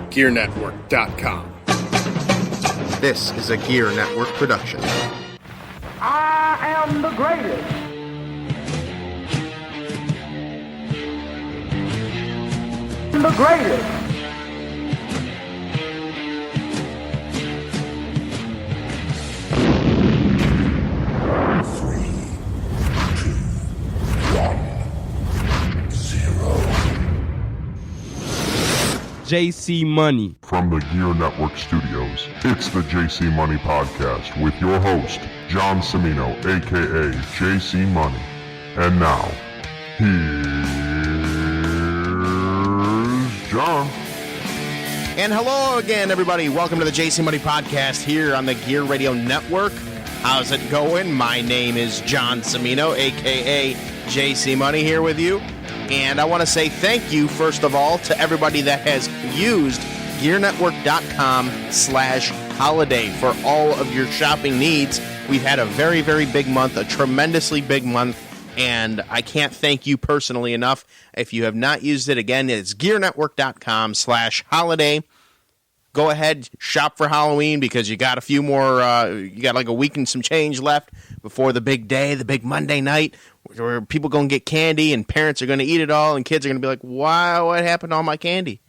GearNetwork.com. This is a Gear Network production. I am the greatest. The greatest. JC Money. From the Gear Network Studios, it's the JC Money Podcast with your host, John Cimino, a.k.a. JC Money. And now, here's John. And hello again, everybody. Welcome to the JC Money Podcast here on the Gear Radio Network. How's it going? My name is John Cimino, a.k.a. JC Money, here with you. And I want to say thank you, first of all, to everybody that has used GearNetwork.com/holiday for all of your shopping needs. We've had a very, very big month, a tremendously big month, and I can't thank you personally enough. If you have not used it, again, it's GearNetwork.com/holiday. Go ahead, shop for Halloween because you got a few more, you got like a week and some change left before the big day, the big Monday night, where people going to get candy and parents are going to eat it all and kids are going to be like, wow, what happened to all my candy?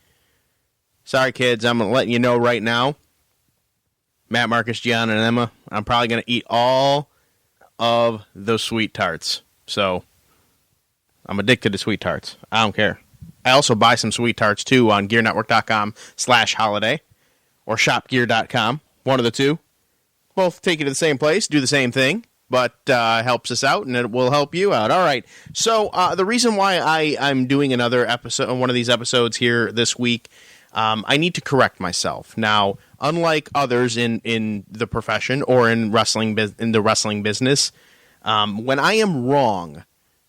Sorry, kids, I'm letting you know right now. Matt, Marcus, Gian, and Emma, I'm probably going to eat all of those sweet tarts. So, I'm addicted to sweet tarts. I don't care. I also buy some sweet tarts, too, on GearNetwork.com/holiday or ShopGear.com. One of the two. Both take you to the same place, do the same thing, but helps us out, and it will help you out. All right. So the reason why I'm doing another episode, one of these episodes here this week, I need to correct myself. Now, unlike others in the profession or in the wrestling business, when I am wrong,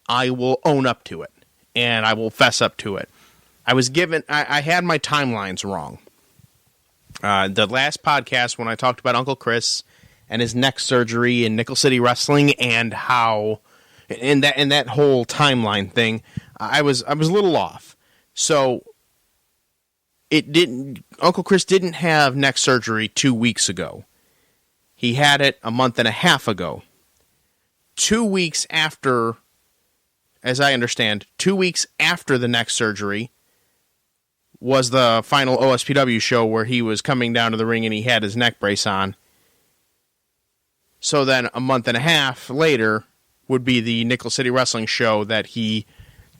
I will own up to it, and I will fess up to it. I had my timelines wrong. The last podcast when I talked about Uncle Chris and his neck surgery in Nickel City Wrestling and how in that whole timeline thing, I was a little off. So Uncle Chris didn't have neck surgery 2 weeks ago. He had it a month and a half ago. 2 weeks after, as I understand, 2 weeks after the neck surgery was the final OSPW show where he was coming down to the ring and he had his neck brace on. So then a month and a half later would be the Nickel City Wrestling show that he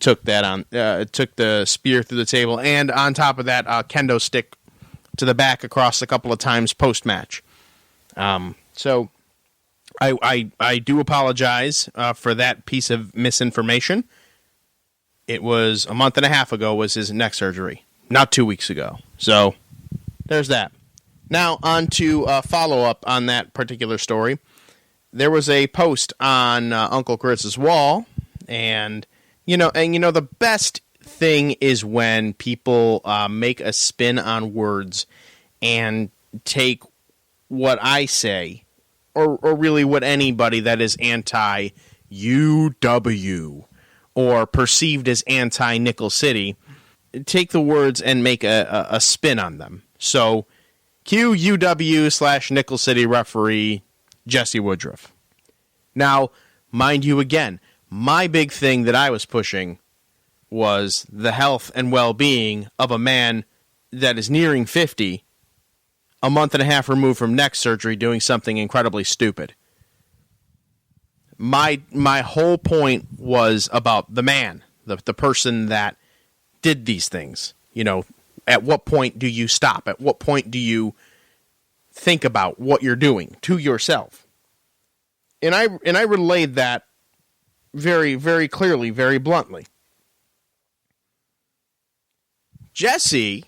took took the spear through the table, and on top of that, a kendo stick to the back across a couple of times post-match. So I do apologize for that piece of misinformation. It was a month and a half ago was his neck surgery, not 2 weeks ago. So there's that. Now on to follow-up on that particular story. There was a post on Uncle Chris's wall, and the best thing is when people make a spin on words and take what I say, or really what anybody that is anti-UW or perceived as anti-Nickel City, take the words and make a spin on them. So, QUW/Nickel City referee Jesse Woodruff. Now, mind you again, my big thing that I was pushing was the health and well-being of a man that is nearing 50, a month and a half removed from neck surgery, doing something incredibly stupid. My whole point was about the man, the person that did these things. At what point do you stop? At what point do you think about what you're doing to yourself? And I relayed that very, very clearly, very bluntly. Jesse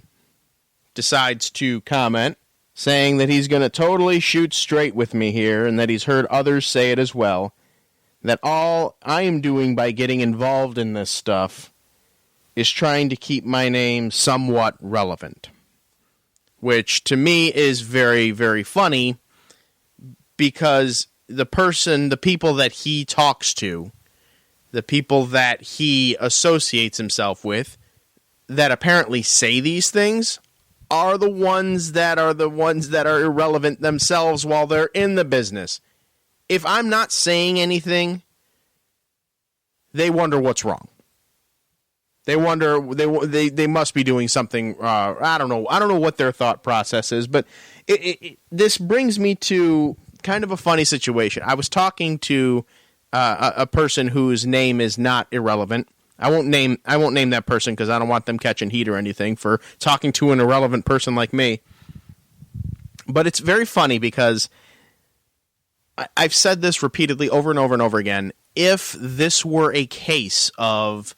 decides to comment, saying that he's going to totally shoot straight with me here, and that he's heard others say it as well, that all I am doing by getting involved in this stuff is trying to keep my name somewhat relevant. Which, to me, is very, very funny, because the people that he talks to, the people that he associates himself with, that apparently say these things, are the ones that are irrelevant themselves while they're in the business. If I'm not saying anything, they wonder what's wrong. They wonder they must be doing something. I don't know what their thought process is, but this brings me to kind of a funny situation. I was talking to a person whose name is not irrelevant. I won't name that person because I don't want them catching heat or anything for talking to an irrelevant person like me. But it's very funny because I've said this repeatedly over and over and over again. If this were a case of,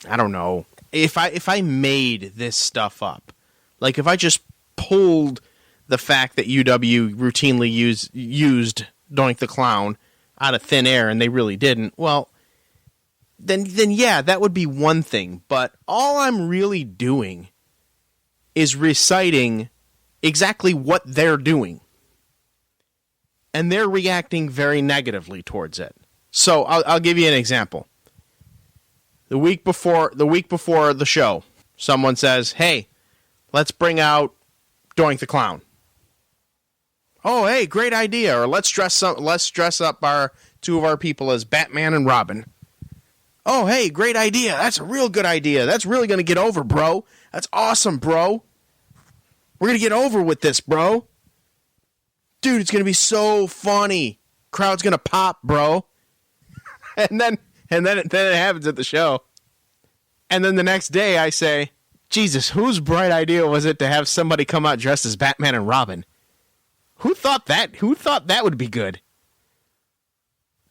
I don't know, if I made this stuff up, like if I just pulled the fact that UW routinely used Doink the Clown out of thin air and they really didn't, well, then yeah, that would be one thing. But all I'm really doing is reciting exactly what they're doing. And they're reacting very negatively towards it. So I'll give you an example. The week before the show, someone says, "Hey, let's bring out Doink the Clown." Oh, hey, great idea. Or let's dress up our two of our people as Batman and Robin. Oh, hey, great idea. That's a real good idea. That's really going to get over, bro. That's awesome, bro. We're going to get over with this, bro. Dude, it's going to be so funny. Crowd's going to pop, bro. And then it happens at the show. And then the next day I say, Jesus, whose bright idea was it to have somebody come out dressed as Batman and Robin? Who thought that? Who thought that would be good?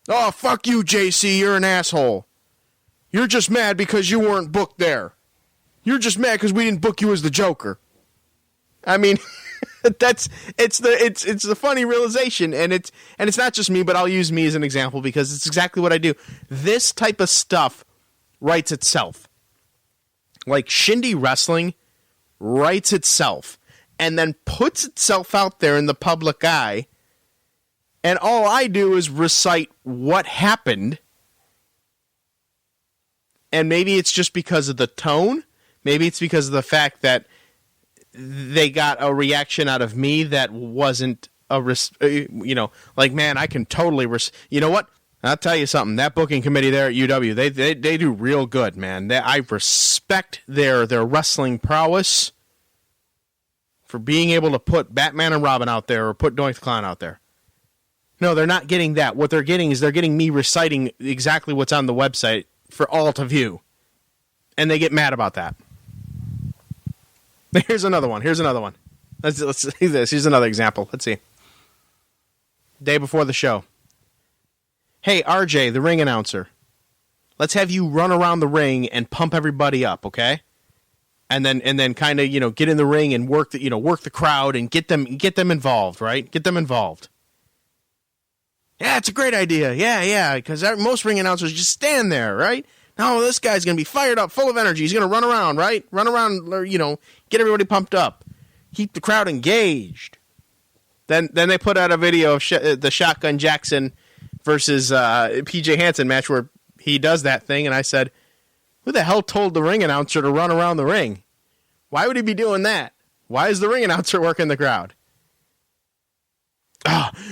Oh, fuck you, JC. You're an asshole. You're just mad because you weren't booked there. You're just mad because we didn't book you as the Joker. I mean, it's the funny realization, and it's not just me, but I'll use me as an example because it's exactly what I do. This type of stuff writes itself. Like Shindy Wrestling writes itself and then puts itself out there in the public eye, and all I do is recite what happened. And maybe it's just because of the tone. Maybe it's because of the fact that they got a reaction out of me that wasn't like, man, I can totally, you know what? I'll tell you something. That booking committee there at UW, they do real good, man. I respect their wrestling prowess for being able to put Batman and Robin out there or put Doink the Clown out there. No, they're not getting that. What they're getting is they're getting me reciting exactly what's on the website for all to view. And they get mad about that. Here's another one. Let's see this. Here's another example. Let's see. Day before the show. Hey, RJ, the ring announcer. Let's have you run around the ring and pump everybody up, okay? And then kind of, get in the ring and work the crowd and get them involved, right? Get them involved. Yeah, it's a great idea. Yeah, because most ring announcers just stand there, right? No, this guy's going to be fired up, full of energy. He's going to run around, right? Run around, get everybody pumped up. Keep the crowd engaged. Then they put out a video of the Shotgun Jackson versus PJ Hansen match where he does that thing, and I said, who the hell told the ring announcer to run around the ring? Why would he be doing that? Why is the ring announcer working the crowd?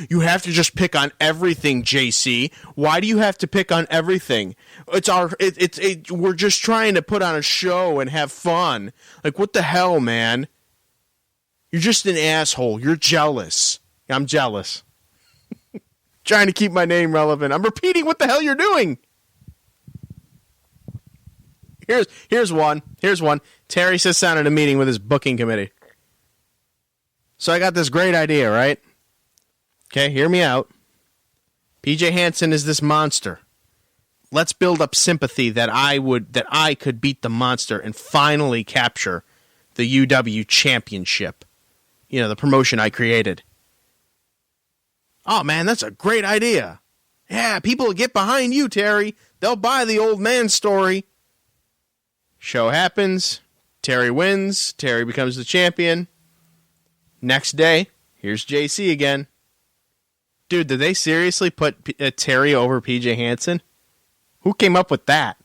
You have to just pick on everything, JC. Why do you have to pick on everything? We're just trying to put on a show and have fun. Like, what the hell, man? You're just an asshole. You're jealous. I'm jealous. Trying to keep my name relevant. I'm repeating what the hell you're doing. Here's one. Terry sits down at a meeting with his booking committee. So I got this great idea, right? Okay, hear me out. PJ Hansen is this monster. Let's build up sympathy that I could beat the monster and finally capture the UW championship. The promotion I created. Oh man, that's a great idea. Yeah, people will get behind you, Terry. They'll buy the old man story. Show happens. Terry wins. Terry becomes the champion. Next day, here's JC again. Dude, did they seriously put Terry over PJ Hansen? Who came up with that?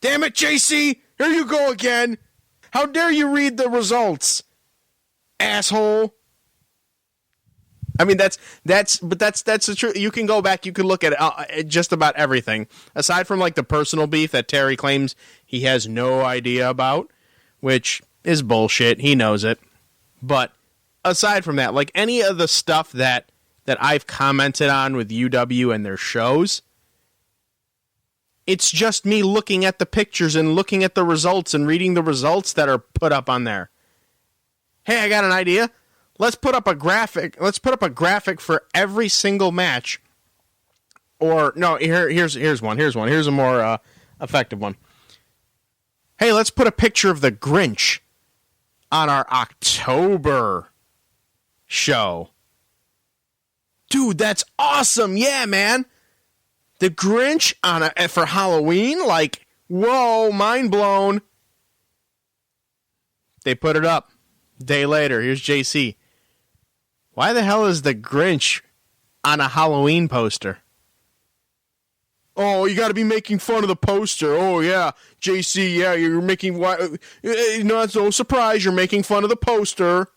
Damn it, JC! Here you go again! How dare you read the results, asshole? I mean, that's the truth. You can go back, you can look at just about everything, aside from like the personal beef that Terry claims he has no idea about, which is bullshit. He knows it. But aside from that, like any of the stuff that I've commented on with UW and their shows, it's just me looking at the pictures and looking at the results and reading the results that are put up on there. Hey, I got an idea. Let's put up a graphic. Let's put up a graphic for every single match. Or no, here's one. Here's a more effective one. Hey, let's put a picture of the Grinch on our October show. Dude, that's awesome. Yeah, man. The Grinch for Halloween? Like, whoa, mind blown. They put it up. Day later, here's JC. Why the hell is the Grinch on a Halloween poster? Oh, you got to be making fun of the poster. Oh, yeah. JC, yeah, you're making... No, it's no surprise you're making fun of the poster.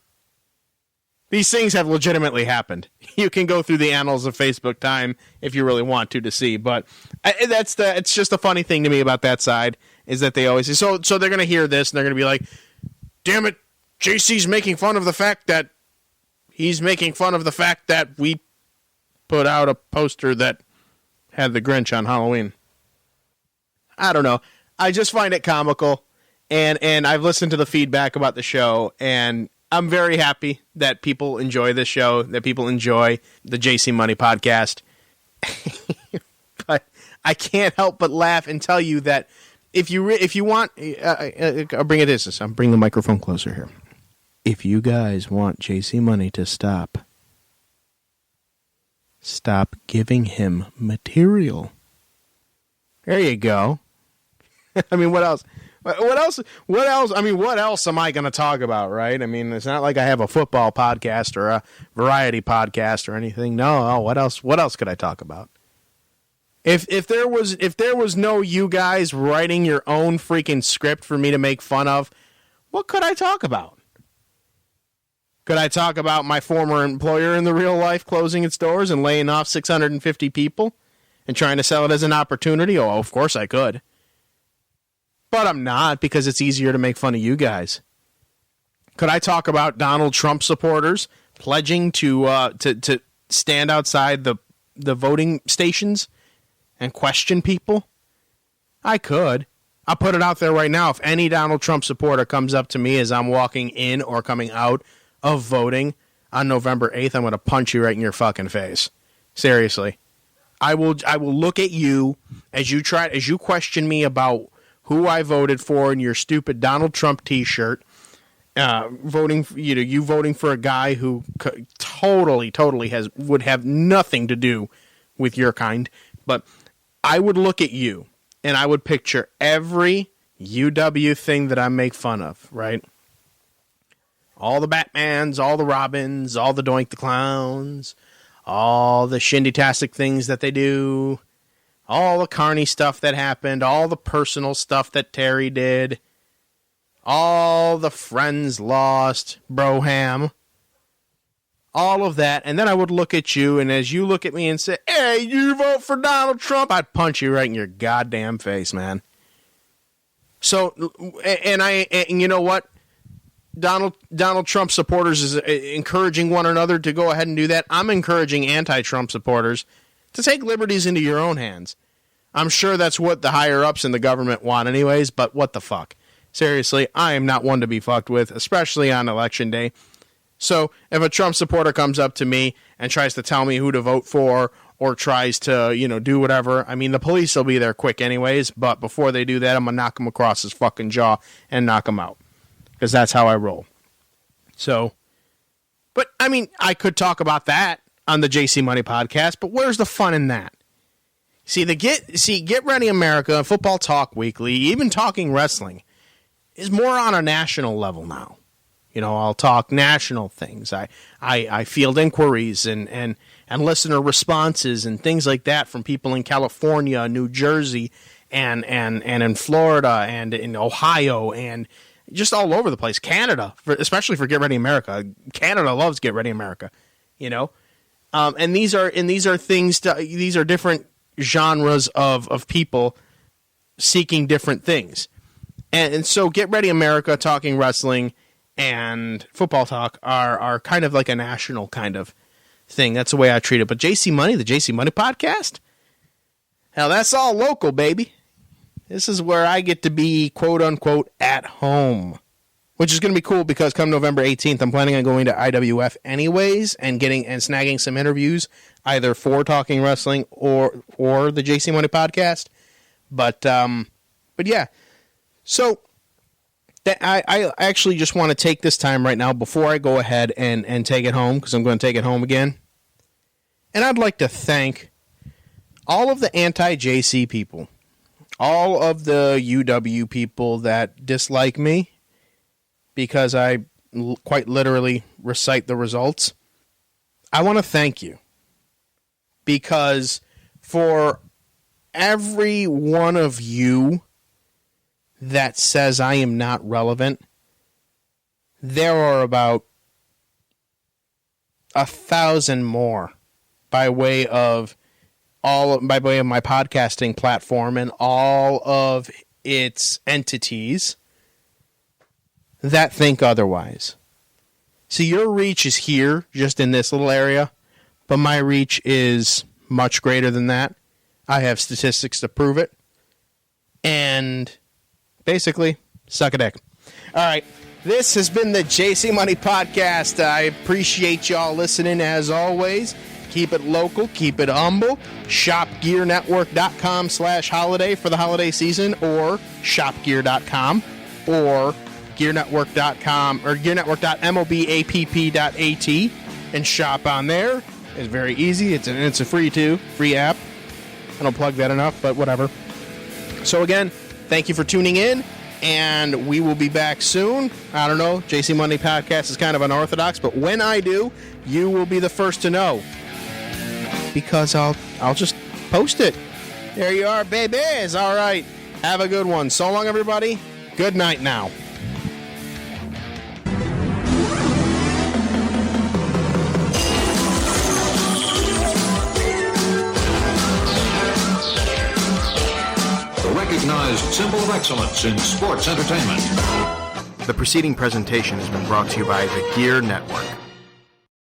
These things have legitimately happened. You can go through the annals of Facebook time if you really want to see. But it's just a funny thing to me about that side, is that they always say... So they're going to hear this, and they're going to be like, damn it, JC's making fun of the fact that... He's making fun of the fact that we put out a poster that had the Grinch on Halloween. I don't know. I just find it comical, and I've listened to the feedback about the show, and I'm very happy that people enjoy this show, that people enjoy the JC Money podcast. But I can't help but laugh and tell you that if you want, I'll bring it this. I'm bringing the microphone closer here. If you guys want JC Money to stop giving him material. There you go. I mean, what else? What else? I mean, what else am I going to talk about, right? I mean, it's not like I have a football podcast or a variety podcast or anything. No, what else could I talk about? If there was no you guys writing your own freaking script for me to make fun of, what could I talk about? Could I talk about my former employer in the real life closing its doors and laying off 650 people and trying to sell it as an opportunity? Oh, of course I could. But I'm not, because it's easier to make fun of you guys. Could I talk about Donald Trump supporters pledging to stand outside the voting stations and question people? I could. I'll put it out there right now. If any Donald Trump supporter comes up to me as I'm walking in or coming out of voting on November 8th, I'm going to punch you right in your fucking face. Seriously. I will look at you as you question me about who I voted for in your stupid Donald Trump t-shirt, voting for a guy who totally would have nothing to do with your kind. But I would look at you and I would picture every UW thing that I make fun of, right? All the Batmans, all the Robins, all the Doink the Clowns, all the shindy-tastic things that they do, all the Carney stuff that happened, all the personal stuff that Terry did, all the friends lost, Broham, all of that. And then I would look at you, and as you look at me and say, hey, you vote for Donald Trump, I'd punch you right in your goddamn face, man. So, and you know what? Donald Trump supporters is encouraging one another to go ahead and do that. I'm encouraging anti-Trump supporters to take liberties into your own hands. I'm sure that's what the higher-ups in the government want anyways, but what the fuck? Seriously, I am not one to be fucked with, especially on Election Day. So if a Trump supporter comes up to me and tries to tell me who to vote for or tries to, do whatever, I mean, the police will be there quick anyways, but before they do that, I'm going to knock him across his fucking jaw and knock him out. Because that's how I roll. So, but I mean, I could talk about that on the JC Money podcast, but where's the fun in that? See, Get Ready America, Football Talk Weekly, even talking wrestling, is more on a national level now. I'll talk national things. I field inquiries and listener responses and things like that from people in California, New Jersey, and in Florida and in Ohio and just all over the place. Canada, especially for Get Ready America. Canada loves Get Ready America, you know. And these are things. These are different genres of people seeking different things. And so Get Ready America, Talking Wrestling, and Football Talk are kind of like a national kind of thing. That's the way I treat it. But JC Money, the JC Money podcast, hell, that's all local, baby. This is where I get to be, quote unquote, at home, which is going to be cool because come November 18th, I'm planning on going to IWF anyways and snagging some interviews either for Talking Wrestling or the JC Money podcast. But yeah, so I actually just want to take this time right now before I go ahead and take it home, because I'm going to take it home again. And I'd like to thank all of the anti-JC people, all of the UW people that dislike me because I quite literally recite the results. I want to thank you, because for every one of you that says I am not relevant, there are about 1,000 more by way of my podcasting platform and all of its entities that think otherwise. So your reach is here, just in this little area, but my reach is much greater than that. I have statistics to prove it. And basically, suck a dick. All right. This has been the JC Money Podcast. I appreciate y'all listening as always. Keep it local. Keep it humble. ShopGearNetwork.com/holiday for the holiday season, or ShopGear.com, or GearNetwork.com, or GearNetwork.mobapp.at, and shop on there. It's very easy. It's a free app. I don't plug that enough, but whatever. So again, thank you for tuning in, and we will be back soon. I don't know, JC Money Podcast is kind of unorthodox, but when I do, you will be the first to know, because I'll just post it. There you are, babies. All right, have a good one. So long, everybody. Good night now. Recognized symbol of excellence in sports entertainment. The preceding presentation has been brought to you by the Gear Network.